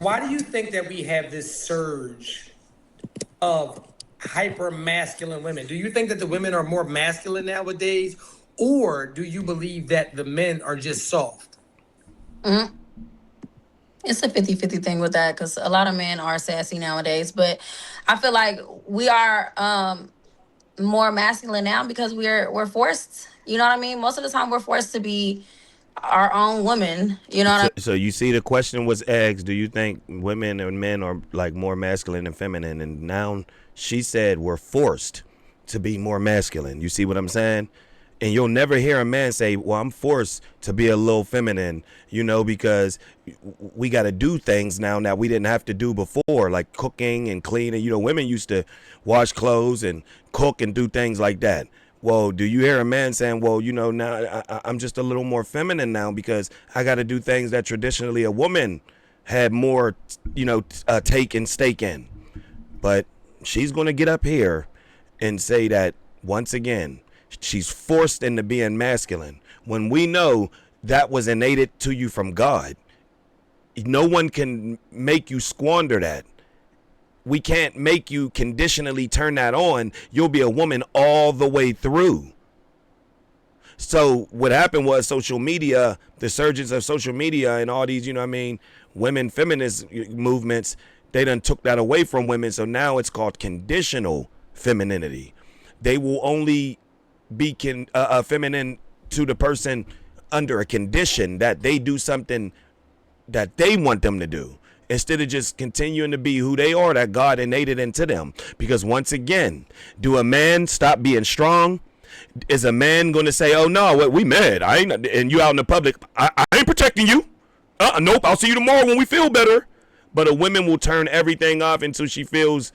why do you think that we have this surge of hyper masculine women? Do you think that the women are more masculine nowadays, or do you believe that the men are just soft? Mhm. It's a 50-50 thing with that because a lot of men are sassy nowadays. But I feel like we are more masculine now because we're forced. You know what I mean? Most of the time, we're forced to be our own woman. You know what I So you see, the question was asked: do you think women and men are like more masculine and feminine? And now she said we're forced to be more masculine. You see what I'm saying? And you'll never hear a man say, well, I'm forced to be a little feminine, because we got to do things now that we didn't have to do before, like cooking and cleaning. Women used to wash clothes and cook and do things like that. Well, do you hear a man saying, well, now I'm just a little more feminine now because I got to do things that traditionally a woman had more, take and stake in. But she's going to get up here and say that once again, she's forced into being masculine when we know that was innate to you from God. No one can make you squander that. We can't make you conditionally turn that on. You'll be a woman all the way through. So what happened was social media, the surgence of social media and all these, women feminist movements, they done took that away from women. So now it's called conditional femininity. They will only be feminine to the person under a condition that they do something that they want them to do, instead of just continuing to be who they are, that God innate into them. Because once again, do a man stop being strong? Is a man going to say, oh no, we mad, I ain't, and you out in the public, I ain't protecting you, nope, I'll see you tomorrow when we feel better? But a woman will turn everything off until she feels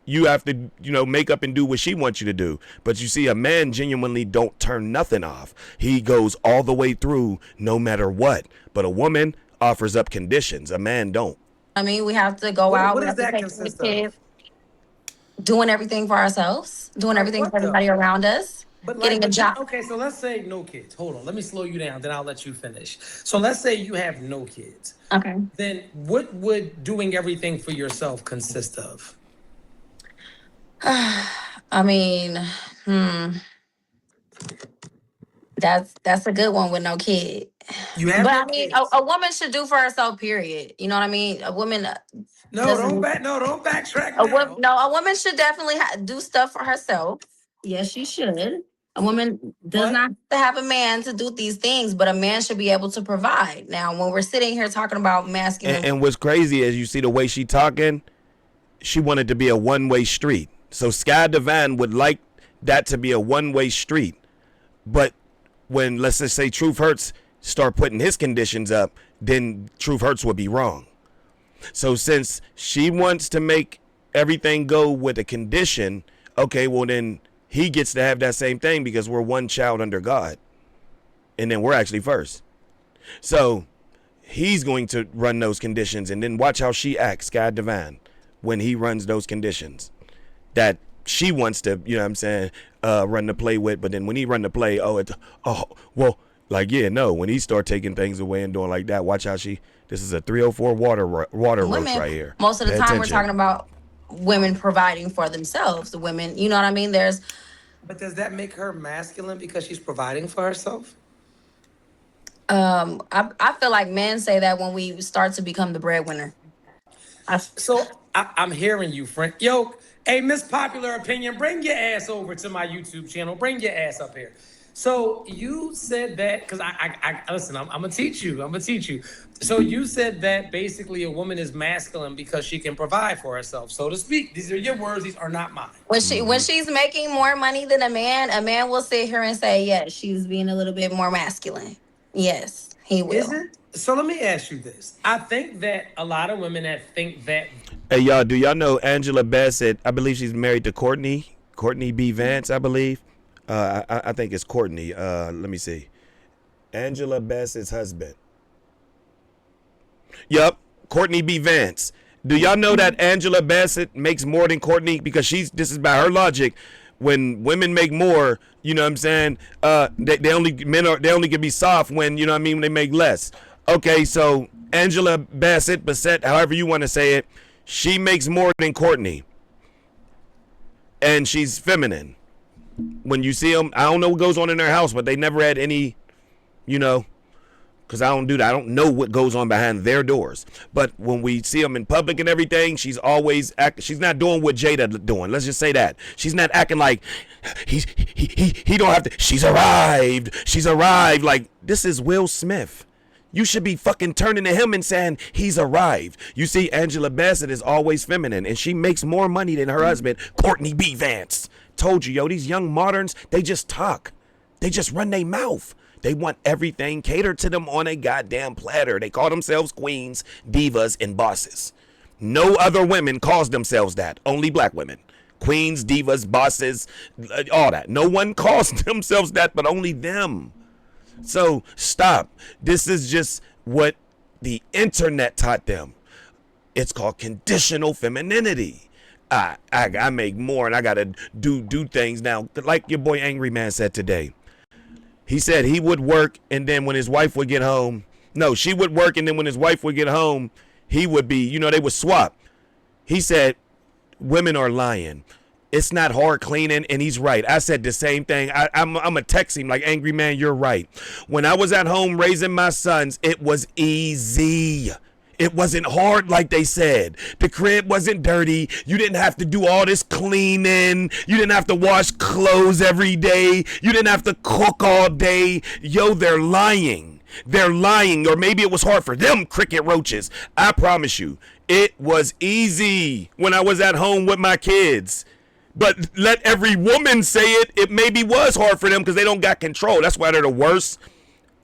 you have to, make up and do what she wants you to do. But you see, a man genuinely don't turn nothing off. He goes all the way through no matter what. But a woman offers up conditions. A man don't. mean? We have to go out. What We does have to that take care of consist the kids, of? doing everything for ourselves, doing Like everything for what everybody though? around us, getting a job. Okay, so let's say no kids. Hold on, let me slow you down, then I'll let you finish. So let's say you have no kids. Okay. Then what would doing everything for yourself consist of? I mean, hmm, that's a good one with no kid. You have But no I mean, kids. a woman should do for herself. Period. You know what I mean? A woman No, doesn't. don't backtrack A woman, now. no, a woman should definitely do stuff for herself. Yes, she should. A woman does But not have to have a man to do these things, but a man should be able to provide. Now, when we're sitting here talking about And, masculine, and what's crazy is you see the way she talking, she wanted to be a one-way street. So Sky Devine would like that to be a one-way street. But when, let's just say, Truth Hurts start putting his conditions up, then Truth Hurts would be wrong. So since she wants to make everything go with a condition, okay, well then he gets to have that same thing because we're one child under God. And then we're actually first. So he's going to run those conditions, and then watch how she acts, Sky Devine, when he runs those conditions that she wants to, run the play with. But then when he run the play, well, like, yeah, no, when he start taking things away and doing like that, watch how this is a 304 water roast women, right here. most of the Pay time, we're attention. talking about women providing for themselves. The women, you know what I mean? There's, but does that make her masculine because she's providing for herself? I feel like men say that when we start to become the breadwinner. I, So I'm hearing you, friend. Yo, hey, Miss Popular Opinion, bring your ass over to my YouTube channel. Bring your ass up here. So you said that because I listen. I'm gonna teach you. I'm gonna teach you. So you said that basically a woman is masculine because she can provide for herself, so to speak. These are your words. These are not mine. when she's making more money than a man will sit here and say, yes, she's being a little bit more masculine. Yes, he Is will. it? So let me ask you this. I think that a lot of women that think that. Hey, y'all, do y'all know Angela Bassett? I believe she's married to Courtney B. Vance, I believe. I think it's Courtney. Let me see. Angela Bassett's husband. Yup, Courtney B. Vance. Do y'all know that Angela Bassett makes more than Courtney? Because this is by her logic. When women make more, you know what I'm saying? They only can be soft when, when they make less. Okay, so Angela Bassett, however you want to say it, she makes more than Courtney. And she's feminine. When you see them, I don't know what goes on in their house, but they never had any, you know, because I don't do that. I don't know what goes on behind their doors. But when we see them in public and everything, she's always she's not doing what Jada doing. Let's just say that. She's not acting like he don't have to. She's arrived. She's arrived. Like, this is Will Smith. You should be fucking turning to him and saying he's arrived. You see, Angela Bassett is always feminine, and she makes more money than her husband, Courtney B. Vance. Told you, yo, these young moderns, they just talk. They just run their mouth. They want everything catered to them on a goddamn platter. They call themselves queens, divas, and bosses. No other women calls themselves that. Only black women. Queens, divas, bosses, all that. No one calls themselves that but only them. So stop. This is just what the internet taught them. It's called conditional femininity. I make more and I gotta do things now. Like your boy Angry Man said today. He said he would work, and then when his wife would get home, no, she would work, and then when his wife would get home, he would be, you know, they would swap. He said, women are lying. It's not hard cleaning, and he's right. I said the same thing. I'm a text him like, Angry Man, you're right. When I was at home raising my sons, it was easy. It wasn't hard like they said. The crib wasn't dirty. You didn't have to do all this cleaning. You didn't have to wash clothes every day. You didn't have to cook all day. Yo, they're lying. They're lying. Or maybe it was hard for them, cricket roaches. I promise you, it was easy when I was at home with my kids. But let every woman say it. It maybe was hard for them because they don't got control. That's why they're the worst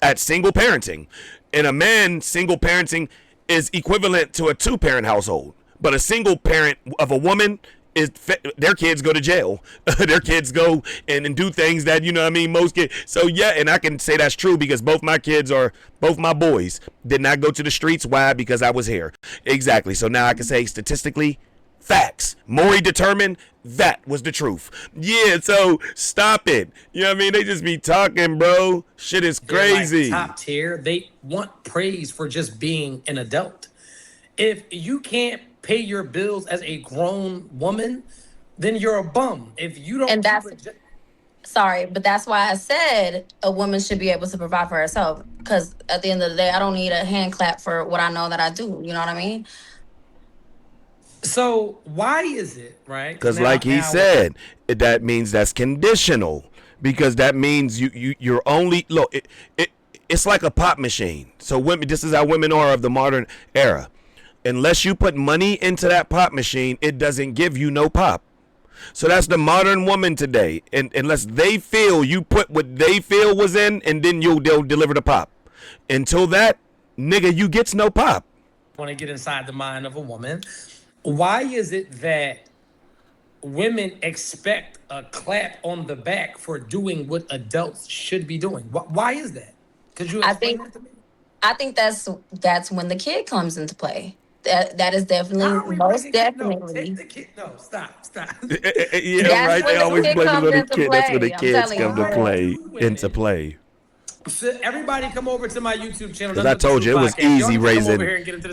at single parenting. And a man, single parenting is equivalent to a two-parent household, but a single parent of a woman is their kids go to jail. Their kids go and do things that, you know what I mean, most kids. So yeah, and I can say that's true because both my boys did not go to the streets. Why? Because I was here. Exactly. So now I can say statistically, facts. Maury determined that was the truth. Yeah, so stop it. You know what I mean? They just be talking, bro. Shit is crazy. Like top tier. They want praise for just being an adult. If you can't pay your bills as a grown woman, then you're a bum. If you don't, And that's sorry, but that's why I said a woman should be able to provide for herself. Because at the end of the day, I don't need a hand clap for what I know that I do. You know what I mean? So why is it, right? Because like he said, that means that's conditional. Because that means you're only look. It's like a pop machine. So women, this is how women are of the modern era. Unless you put money into that pop machine, it doesn't give you no pop. So that's the modern woman today. And unless they feel you put what they feel was in, and then they'll deliver the pop. Until that, nigga, you gets no pop. I want to get inside the mind of a woman. Why is it that women expect a clap on the back for doing what adults should be doing? Why is that? Could you explain that to me? I think that's when the kid comes into play. That is definitely most definitely. No, take the kid. No, stop. Yeah, That's right. They when the always kid blame it on comes the into kid. That's when the play. I'm kids telling come you. to play into play. So everybody come over to my YouTube channel. Because I told you it was easy raising,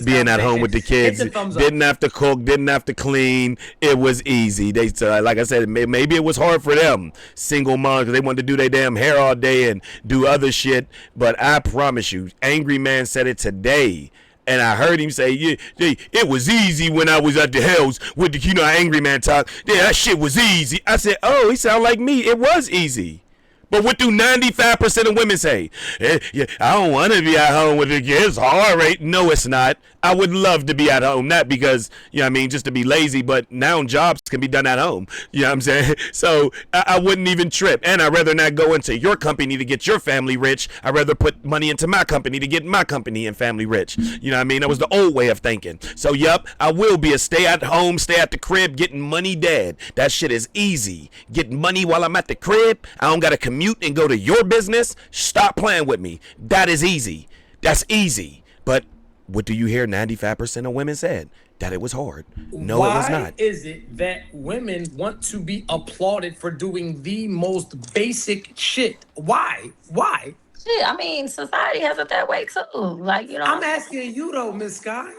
being at home with the kids. Didn't have to cook, didn't have to clean. It was easy. They like I said, maybe it was hard for them, single moms, because they wanted to do their damn hair all day and do other shit. But I promise you, Angry Man said it today. And I heard him say, yeah, it was easy when I was at the house with the, you know, Angry Man talk. Yeah, that shit was easy. I said, oh, he sound like me. It was easy. But what do 95% of women say? Yeah, I don't want to be at home with the kids. It's hard, right? No, it's not. I would love to be at home, not because, you know what I mean, just to be lazy, but now jobs can be done at home. You know what I'm saying? So I wouldn't even trip. And I'd rather not go into your company to get your family rich. I'd rather put money into my company to get my company and family rich. You know what I mean? That was the old way of thinking. So, yep, I will be a stay at home, stay at the crib, getting money dad. That shit is easy. Getting money while I'm at the crib. I don't got to commute and go to your business. Stop playing with me. That is easy. That's easy. But what do you hear 95% of women said? That it was hard. No, it was not. Why is it that women want to be applauded for doing the most basic shit? Why? Shit, I mean, society has it that way too. Like, you I'm know, asking you though, Miss Sky.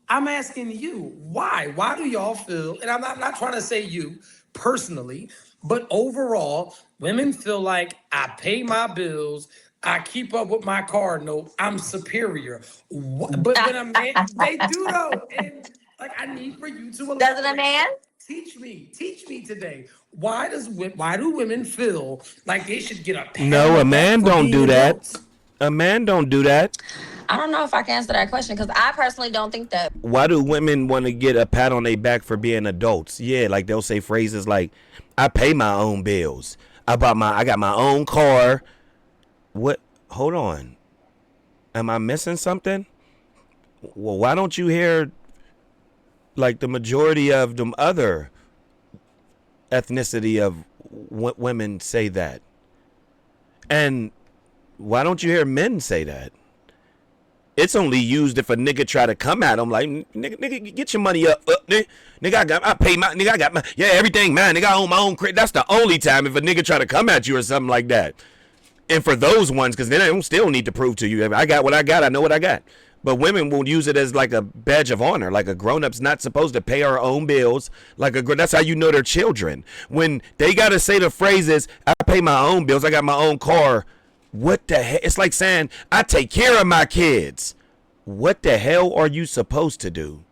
I'm asking you, why? Why do y'all feel, and I'm not trying to say you personally, but overall, women feel like I pay my bills, I keep up with my car note, I'm superior. But when a man, they do though. And like, I need for you to doesn't a elaborate. man? Teach me today. Why do women feel like they should get a pat on No, the a back man for don't being do that. adults? A man don't do that. I don't know if I can answer that question because I personally don't think that. Why do women want to get a pat on their back for being adults? Yeah, like they'll say phrases like, "I pay my own bills. I got my own car." What? Hold on. Am I missing something? Well, why don't you hear like the majority of them other ethnicity of women say that? And why don't you hear men say that? It's only used if a nigga try to come at him like, nigga, get your money up, nigga. I pay my, nigga. I got my, yeah, everything mine. Nigga, I own my own credit. That's the only time if a nigga try to come at you or something like that. And for those ones, because then I don't still need to prove to you. I got what I got. I know what I got. But women will use it as like a badge of honor. Like a grown-up's not supposed to pay our own bills. That's how you know they're children. When they got to say the phrases, I pay my own bills. I got my own car. What the hell? It's like saying, I take care of my kids. What the hell are you supposed to do?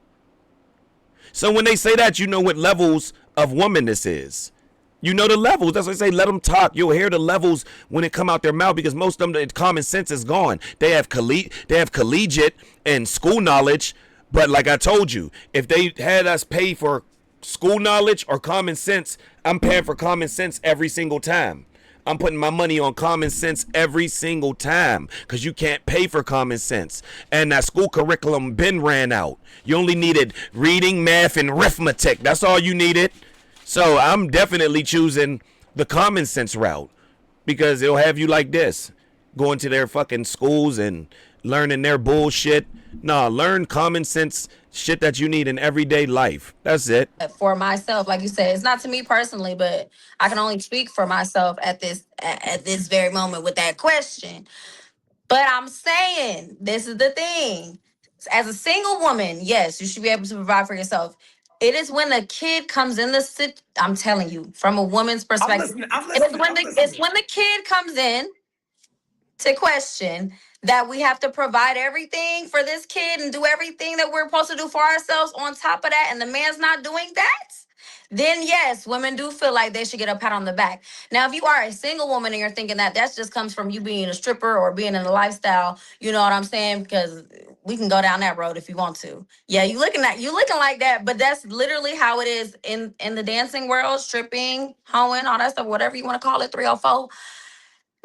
So when they say that, you know what levels of woman this is. You know the levels. That's why I say let them talk. You'll hear the levels when it come out their mouth because most of them, the common sense is gone. They have collegiate and school knowledge. But like I told you, if they had us pay for school knowledge or common sense, I'm paying for common sense every single time. I'm putting my money on common sense every single time because you can't pay for common sense. And that school curriculum been ran out. You only needed reading, math, and arithmetic. That's all you needed. So I'm definitely choosing the common sense route because it'll have you like this, going to their fucking schools and learning their bullshit. Nah, learn common sense shit that you need in everyday life. That's it. For myself, like you said, it's not to me personally, but I can only speak for myself at this very moment with that question. But I'm saying this is the thing. As a single woman, yes, you should be able to provide for yourself. It is when a kid comes in I'm telling you, from a woman's I'm perspective, listening. I'm it is listening. when I'm it's listening. when the kid comes in to question that we have to provide everything for this kid and do everything that we're supposed to do for ourselves on top of that, and the man's not doing that, then yes, women do feel like they should get a pat on the back. Now, if you are a single woman and you're thinking that just comes from you being a stripper or being in a lifestyle, you know what I'm saying? Because we can go down that road if you want to. Yeah, you looking like that, but that's literally how it is in the dancing world, stripping, hoeing, all that stuff, whatever you want to call it, 304.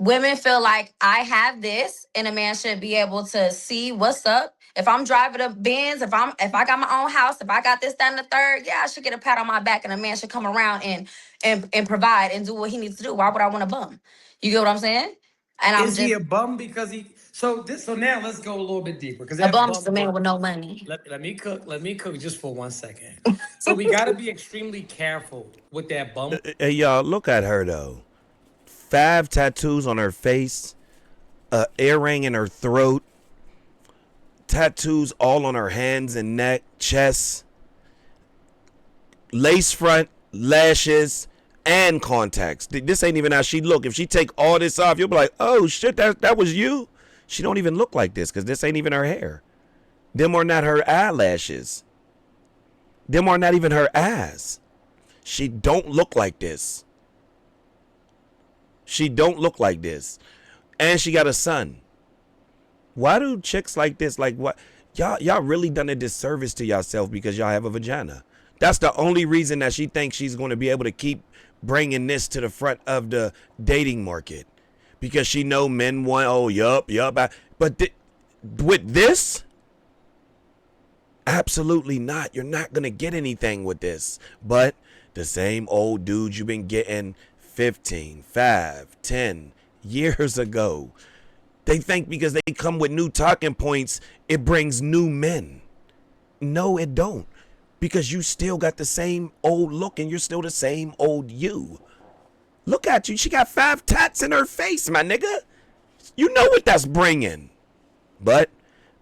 Women feel like I have this, and a man should be able to see what's up. If I'm driving a Benz, if I got my own house, if I got this, that, and the third, yeah, I should get a pat on my back, and a man should come around and provide and do what he needs to do. Why would I want a bum? You get what I'm saying? And I'm Is he just a bum because he? So now let's go a little bit deeper because a that bum's a bum man word. with no money. Let me cook just for 1 second. So we got to be extremely careful with that bum. Hey, y'all, look at her though. 5 tattoos on her face, a earring in her throat, tattoos all on her hands and neck, chest, lace front, lashes, and contacts. This ain't even how she look. If she take all this off, you'll be like, oh shit, that was you? She don't even look like this because this ain't even her hair. Them are not her eyelashes. Them are not even her eyes. She don't look like this. She don't look like this. And she got a son. Why do chicks like this, like what? Y'all really done a disservice to yourself because y'all have a vagina. That's the only reason that she thinks she's going to be able to keep bringing this to the front of the dating market. Because she know men want, oh, yup. But with this, absolutely not. You're not going to get anything with this. But the same old dudes you've been getting 15, 5, 10 years ago. They think because they come with new talking points, it brings new men. No, it don't. Because you still got the same old look and you're still the same old you. Look at you. She got 5 tats in her face, my nigga. You know what that's bringing. But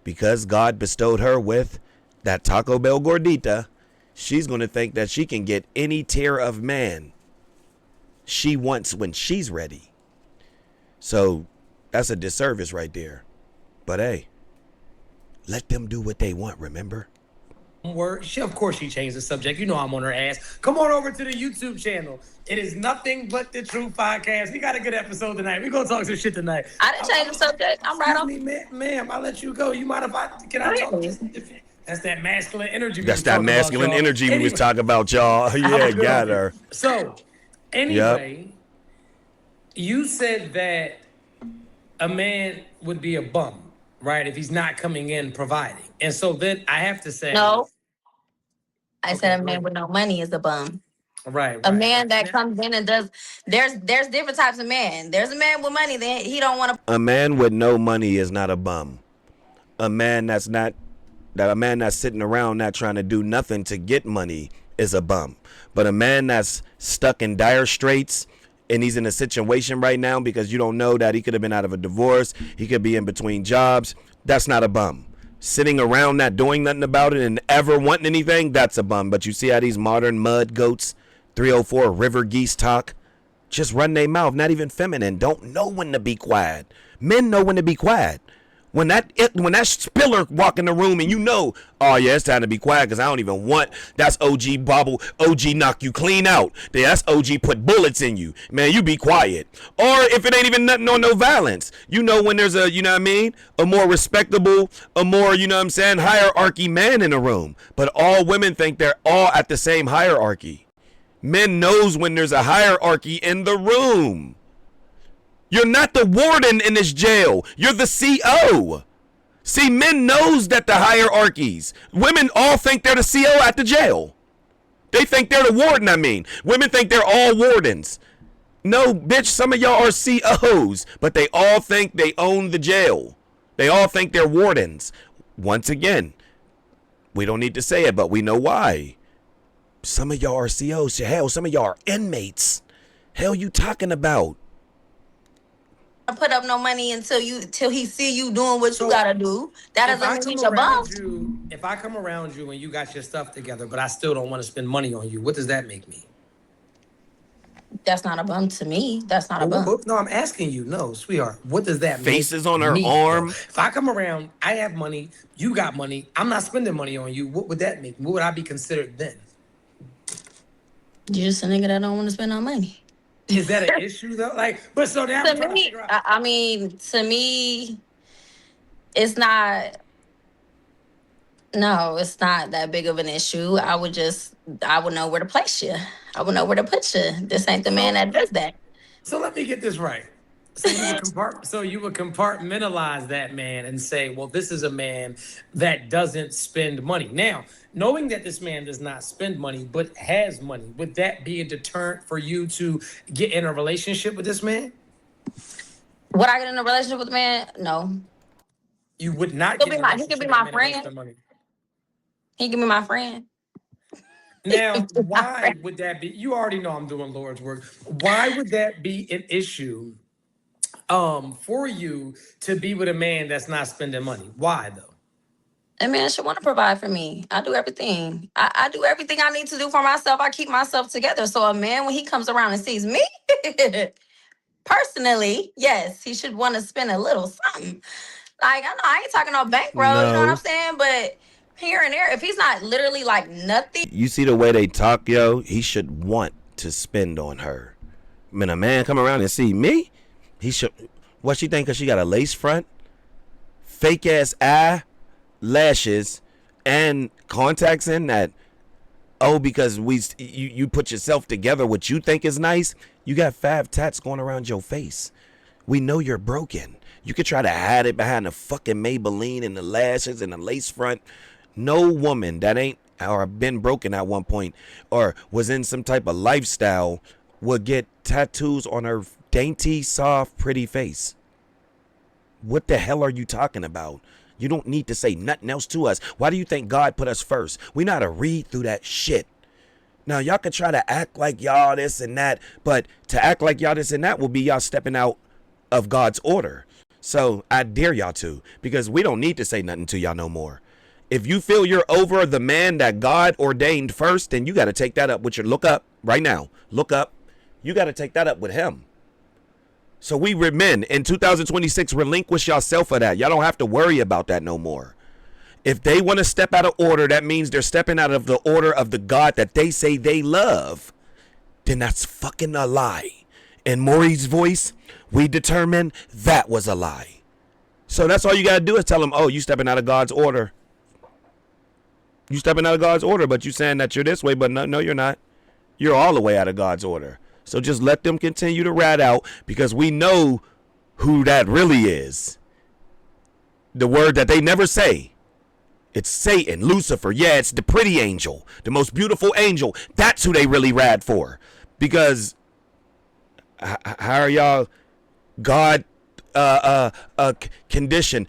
because God bestowed her with that Taco Bell gordita, she's going to think that she can get any tier of man she wants when she's ready. So that's a disservice right there. But hey, let them do what they want, remember? Word. Of course she changed the subject. You know I'm on her ass. Come on over to the YouTube channel. It is Nothing But the Truth podcast. We got a good episode tonight. We're gonna talk some shit tonight. I didn't change the subject. I'm right on. Excuse me, ma'am. I'll let you go. You mind if I talk? That's that masculine energy. That's that masculine energy we was talking about, y'all. Yeah, got her. So, anyway, you said that a man would be a bum, right, if he's not coming in providing. And so then I have to say, No. I said a man with no money is a bum. Right. A man that comes in and does, there's different types of men. There's a man with money that he don't want to. A man with no money is not a bum. A man that's sitting around not trying to do nothing to get money is a bum. But a man that's stuck in dire straits and he's in a situation right now because you don't know that he could have been out of a divorce, he could be in between jobs, that's not a bum. Sitting around not doing nothing about it and ever wanting anything, that's a bum. But you see how these modern mud goats, 304 river geese talk? Just run their mouth, not even feminine. Don't know when to be quiet. Men know when to be quiet. When that spiller walk in the room and you know, oh yeah, it's time to be quiet because I don't even want, that's OG bobble, OG knock you clean out. That's OG put bullets in you. Man, you be quiet. Or if it ain't even nothing on no violence. You know when there's a, you know what I mean, a more respectable, a more, you know what I'm saying, hierarchy man in the room. But all women think they're all at the same hierarchy. Men knows when there's a hierarchy in the room. You're not the warden in this jail. You're the CO. See, men knows that the hierarchies. Women all think they're the CO at the jail. They think they're the warden, I mean. Women think they're all wardens. No, bitch, some of y'all are COs, but they all think they own the jail. They all think they're wardens. Once again, we don't need to say it, but we know why. Some of y'all are COs. Hell, some of y'all are inmates. Hell you talking about? Put up no money till he see you doing what you gotta do. That doesn't mean you're a bum. If I come around you and you got your stuff together, but I still don't want to spend money on you, what does that make me? That's not a bum to me. That's not a bum. No, I'm asking you. No, sweetheart. What does that mean? Faces on her arm. If I come around, I have money, you got money, I'm not spending money on you. What would that make? What would I be considered then? You're just a nigga that don't want to spend no money. Is that an issue though? Like, but so now to me, I mean, to me, it's not. No, it's not that big of an issue. I would know where to place you. I would know where to put you. This ain't the man that does that. So let me get this right. So you would compartmentalize that man and say, well, this is a man that doesn't spend money. Now, knowing that this man does not spend money but has money, would that be a deterrent for you to get in a relationship with this man? Would I get in a relationship with a man? No. You would not get in a relationship. He could be my friend. He could be my friend. Now, why would that be? You already know I'm doing Lord's work. Why would that be an issue for you to be with a man that's not spending money? Why though? A man should want to provide for me. I do everything. I do everything I need to do for myself. I keep myself together. So a man, when he comes around and sees me, personally, yes, he should want to spend a little something. Like, I know I ain't talking no bankroll, you know what I'm saying? But here and there, if he's not literally like nothing. You see the way they talk, yo? He should want to spend on her. When a man come around and see me, he should. What she think? Cause she got a lace front, fake ass eye, lashes, and contacts in that. Oh, because you put yourself together, what you think is nice. You got 5 tats going around your face. We know you're broken. You could try to hide it behind the fucking Maybelline and the lashes and the lace front. No woman that ain't or been broken at one point or was in some type of lifestyle would get tattoos on her dainty, soft, pretty face. What the hell are you talking about? You don't need to say nothing else to us. Why do you think God put us first? We know how to read through that shit. Now, y'all can try to act like y'all this and that, but to act like y'all this and that will be y'all stepping out of God's order. So I dare y'all to, because we don't need to say nothing to y'all no more. If you feel you're over the man that God ordained first, then you got to take that up with your, look up right now. Look up. You got to take that up with him. So we men in 2026, relinquish yourself of that. Y'all don't have to worry about that no more. If they want to step out of order, that means they're stepping out of the order of the God that they say they love. Then that's fucking a lie. In Maury's voice, we determine that was a lie. So that's all you got to do is tell them, oh, you stepping out of God's order. You stepping out of God's order, but you saying that you're this way, but no, you're not. You're all the way out of God's order. So just let them continue to rat out, because we know who that really is. The word that they never say. It's Satan, Lucifer. Yeah, it's the pretty angel, the most beautiful angel. That's who they really rad for. Because how are y'all God conditional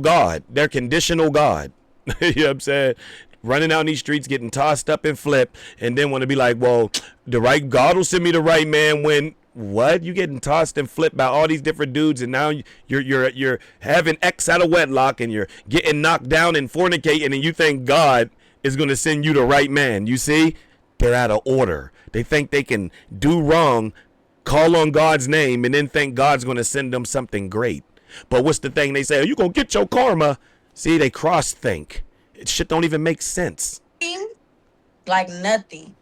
God? They're conditional God. You know what I'm saying? Running down these streets, getting tossed up and flipped, and then want to be like, well, the right God will send me the right man when what? You getting tossed and flipped by all these different dudes, and now you're having X out of wedlock, and you're getting knocked down and fornicating, and you think God is going to send you the right man. You see? They're out of order. They think they can do wrong, call on God's name, and then think God's going to send them something great. But what's the thing they say? Oh, you going to get your karma. See, they cross think. Shit don't even make sense. Like nothing.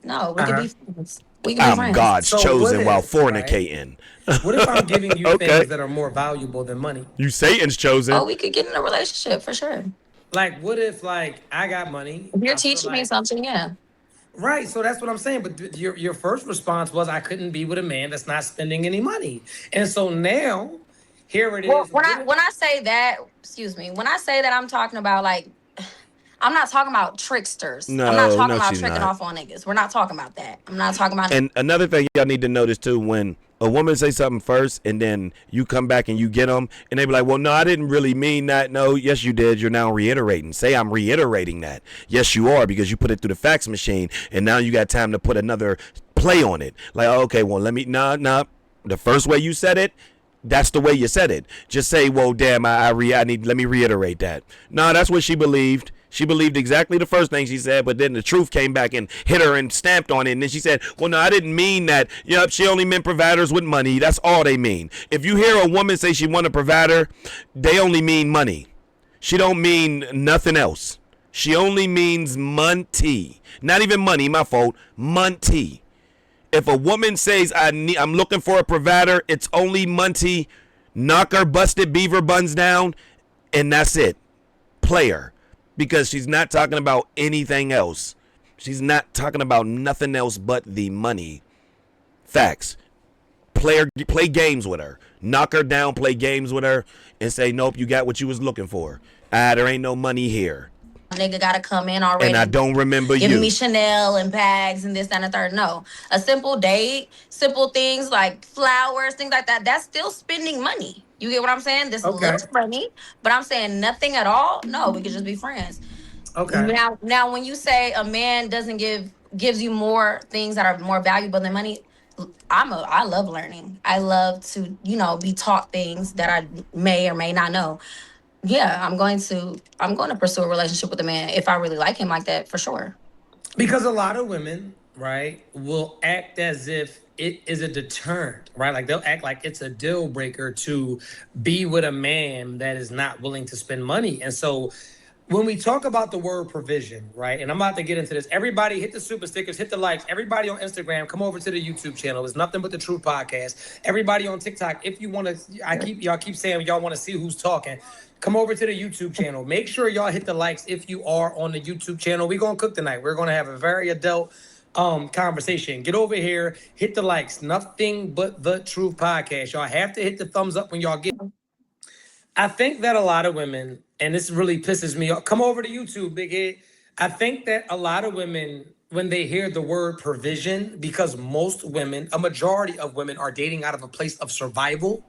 No, we can be friends. We can be I'm friends. God's So chosen what while if, fornicating. What if I'm giving you Okay. things that are more valuable than money? You Satan's chosen. Oh, we could get in a relationship for sure. Like, what if, like, I got money? If you're I feel teaching me like- something, yeah. Right, so that's what I'm saying. But your first response was I couldn't be with a man that's not spending any money, and so now here it is. Well, when I say that, excuse me, when I say that, I'm talking about like, I'm not talking about tricksters. I'm not No, talking no, about she's tricking not. off on niggas. We're not talking about that. I'm not talking about. And another thing y'all need to notice too, when a woman say something first and then you come back and you get them and they be like, well, no, I didn't really mean that. No, yes, you did. You're now reiterating. Say I'm reiterating that. Yes, you are, because you put it through the fax machine and now you got time to put another play on it. Like, okay, well, let me, nah. The first way you said it, that's the way you said it. Just say, well, damn, let me reiterate that. No, that's what she believed. She believed exactly the first thing she said, but then the truth came back and hit her and stamped on it. And then she said, well, no, I didn't mean that. Yep, she only meant providers with money. That's all they mean. If you hear a woman say she want a provider, they only mean money. She don't mean nothing else. She only means money. Not even money, my fault. Money. If a woman says, I'm looking for a provider, it's only money. Knock her busted beaver buns down, and that's it. Player. Because she's not talking about anything else. She's not talking about nothing else but the money. Facts. Play games with her. Knock her down, play games with her, and say, nope, you got what you was looking for. There ain't no money here. Nigga gotta come in already. And I don't remember giving you. me Chanel and bags and this, that, and the third. No. A simple date, simple things like flowers, things like that. That's still spending money. You get what I'm saying? This Okay. little money, but I'm saying nothing at all. No, we could just be friends. Okay. Now, when you say a man doesn't gives you more things that are more valuable than money, I love learning. I love to, be taught things that I may or may not know. Yeah, I'm going to pursue a relationship with a man if I really like him like that, for sure. Because a lot of women, right, will act as if it is a deterrent, right? Like they'll act like it's a deal breaker to be with a man that is not willing to spend money. And so when we talk about the word provision, right, and I'm about to get into this, everybody hit the super stickers, hit the likes, everybody on Instagram, come over to the YouTube channel. It's Nothing But the Truth Podcast. Everybody on TikTok, if you want to, y'all keep saying y'all want to see who's talking. Come over to the YouTube channel. Make sure y'all hit the likes if you are on the YouTube channel. We're going to cook tonight. We're going to have a very adult conversation. Get over here, hit the likes. Nothing But the Truth Podcast. Y'all have to hit the thumbs up when y'all get. I think that a lot of women, and this really pisses me off. Come over to YouTube, Big Head. I think that a lot of women, when they hear the word provision, because most women, a majority of women are dating out of a place of survival,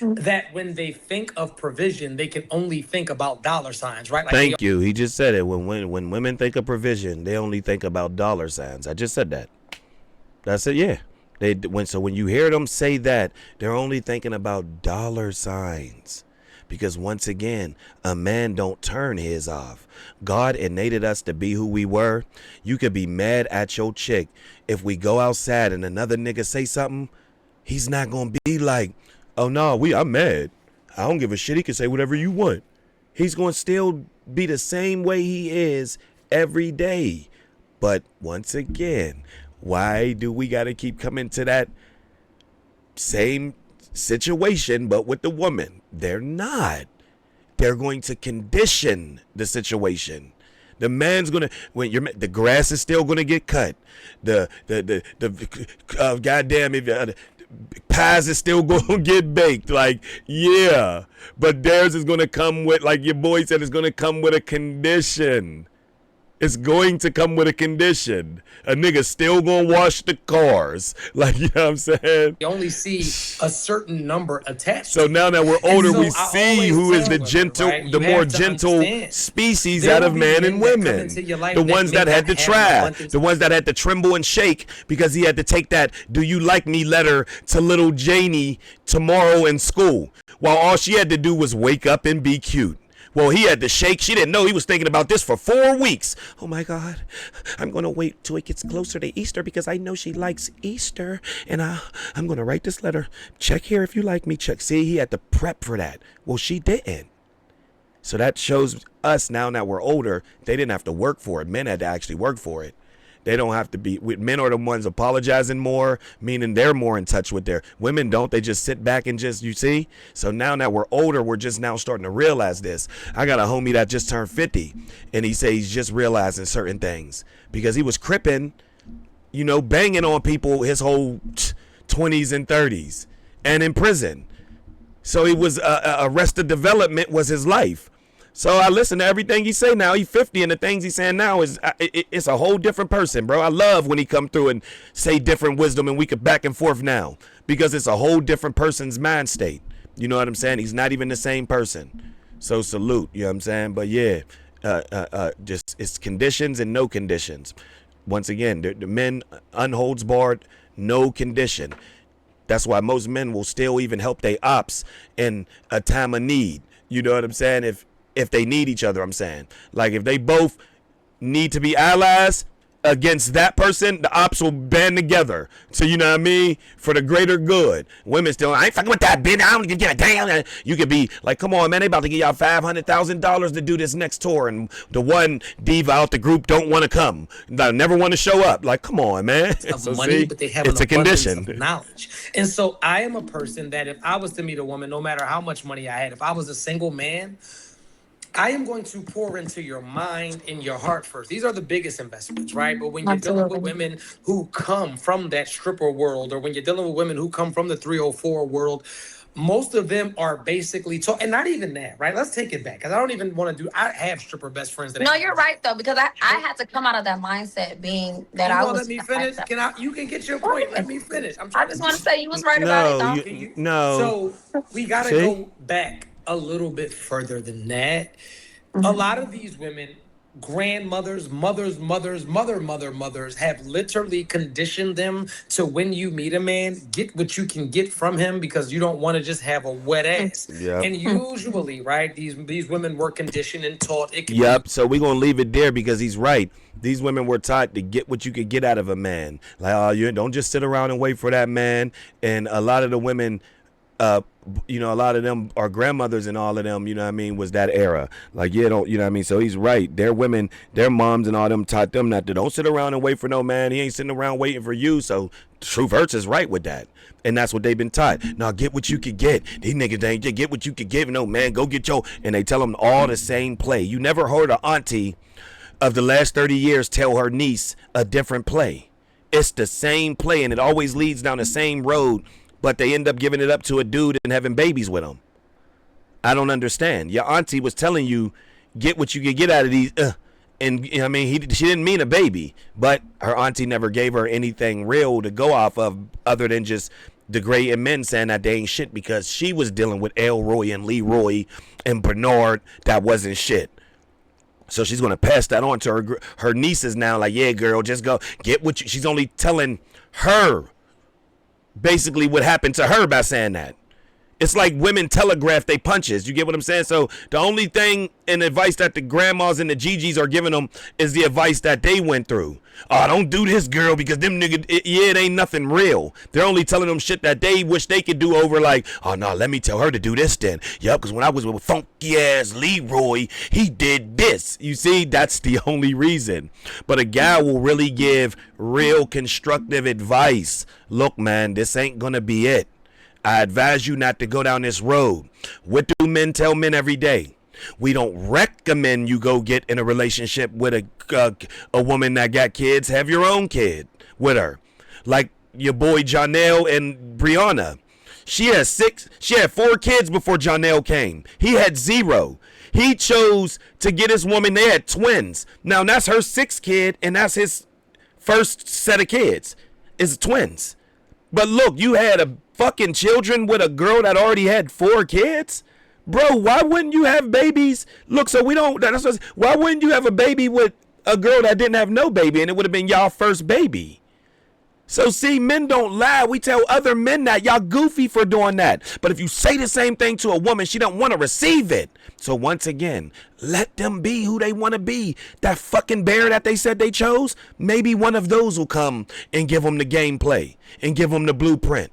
that when they think of provision, they can only think about dollar signs, right? Like Thank you. He just said it. When women think of provision, they only think about dollar signs. I just said that. That's it. Yeah. When you hear them say that, they're only thinking about dollar signs. Because once again, a man don't turn his off. God innate us to be who we were. You could be mad at your chick. If we go outside and another nigga say something, he's not gonna be like, oh no, I'm mad. I don't give a shit. He can say whatever you want. He's gonna still be the same way he is every day. But once again, why do we gotta keep coming to that same situation but with the woman? They're not. They're going to condition the situation. The man's gonna the grass is still gonna get cut. The goddamn pies is still gonna get baked. Like, yeah, but theirs is gonna come with, like your boy said, it's gonna come with a condition. It's going to come with a condition. A nigga still gonna wash the cars. Like, you know what I'm saying? You only see a certain number attached. So now that we're older, so we I see always who is tell the women, gentle, right? the You more have to gentle understand. species There out of will be man and men that come women. into your life The that ones may that had to not have try, abundance. the ones that had to tremble and shake because he had to take that "Do you like me?" letter to little Janie tomorrow in school, while all she had to do was wake up and be cute. Well, he had to shake. She didn't know he was thinking about this for 4 weeks. Oh my God, I'm going to wait till it gets closer to Easter because I know she likes Easter. And I'm going to write this letter. Check here if you like me. Check. See, he had to prep for that. Well, she didn't. So that shows us now that we're older, they didn't have to work for it. Men had to actually work for it. They don't have to be. Men are the ones apologizing more, meaning they're more in touch with their women. Don't they just sit back and just, you see? So now that we're older, we're just now starting to realize this. I got a homie that just turned 50, and he says he's just realizing certain things because he was cripping, banging on people his whole 20s and 30s, and in prison. So he was arrested development was his life. So I listen to everything he say now. He's 50, and the things he's saying now is it's a whole different person, bro. I love when he come through and say different wisdom, and we could back and forth now because it's a whole different person's mind state. You know what I'm saying? He's not even the same person. So salute, you know what I'm saying? But yeah, just it's conditions and no conditions. Once again, the men unholds barred, no condition. That's why most men will still even help their ops in a time of need. You know what I'm saying? If they need each other, I'm saying. Like, if they both need to be allies against that person, the ops will band together. So, you know what I mean? For the greater good. Women still, I ain't fucking with that bitch. I don't even give a damn. You could be like, come on, man. They about to give y'all $500,000 to do this next tour. And the one diva out the group don't want to come. They never want to show up. Like, come on, man. Of So, money, see, but they have it's an a condition. abundance of knowledge. And so I am a person that if I was to meet a woman, no matter how much money I had, if I was a single man, I am going to pour into your mind and your heart first. These are the biggest investments, right? But when you're dealing with women who come from that stripper world, or when you're dealing with women who come from the 304 world, most of them are basically and not even that, right? Let's take it back, because I don't even want to do. I have stripper best friends. No, you're right though, because I had to come out of that mindset being that I was. Let me finish. You can get your point. Let me finish. I just want to say you was right about it, though. No. So we got to go back a little bit further than that. A lot of these women, grandmothers, mothers, have literally conditioned them to, when you meet a man, get what you can get from him because you don't want to just have a wet ass. Yep. And usually, right, these women were conditioned and taught. So we're going to leave it there because he's right. These women were taught to get what you could get out of a man. Like, oh, you don't just sit around and wait for that man. And a lot of the women, a lot of them are grandmothers, and all of them, you know what I mean, was that era. Like, you know what I mean? So he's right. Their women, their moms and all them taught them that they don't sit around and wait for no man. He ain't sitting around waiting for you. So Truth Hurts is right with that. And that's what they've been taught. Now get what you could get. These niggas ain't get what you could give. No, man, go get your, and they tell them all the same play. You never heard an auntie of the last 30 years tell her niece a different play. It's the same play, and it always leads down the same road, but they end up giving it up to a dude and having babies with him. I don't understand. Your auntie was telling you, get what you could get out of these, and I mean, she didn't mean a baby, but her auntie never gave her anything real to go off of other than just degrading men saying that they ain't shit, because she was dealing with Elroy and Leroy and Bernard that wasn't shit. So she's going to pass that on to her nieces now, like, yeah, girl, just go get what you, she's only telling her basically what happened to her by saying that. It's like women telegraph they punches. You get what I'm saying? So the only thing and advice that the grandmas and the Gigi's are giving them is the advice that they went through. Oh, don't do this, girl, because them niggas, it ain't nothing real. They're only telling them shit that they wish they could do over like, oh, no, let me tell her to do this then. Yep, because when I was with funky-ass Leroy, he did this. You see, that's the only reason. But a gal will really give real constructive advice. Look, man, this ain't going to be it. I advise you not to go down this road. What do men tell men every day? We don't recommend you go get in a relationship with a woman that got kids. Have your own kid with her. Like your boy Janelle and Brianna. She had 4 kids before Janelle came. He had 0. He chose to get his woman. They had twins. Now that's her 6th kid, and that's his first set of kids. Is twins. But look, you had a fucking children with a girl that already had 4 kids? Bro, why wouldn't you have babies? Look, so we don't, why wouldn't you have a baby with a girl that didn't have no baby and it would have been y'all first baby? So see, men don't lie. We tell other men that. Y'all goofy for doing that. But if you say the same thing to a woman, she don't want to receive it. So once again, let them be who they want to be. That fucking bear that they said they chose, maybe one of those will come and give them the gameplay and give them the blueprint.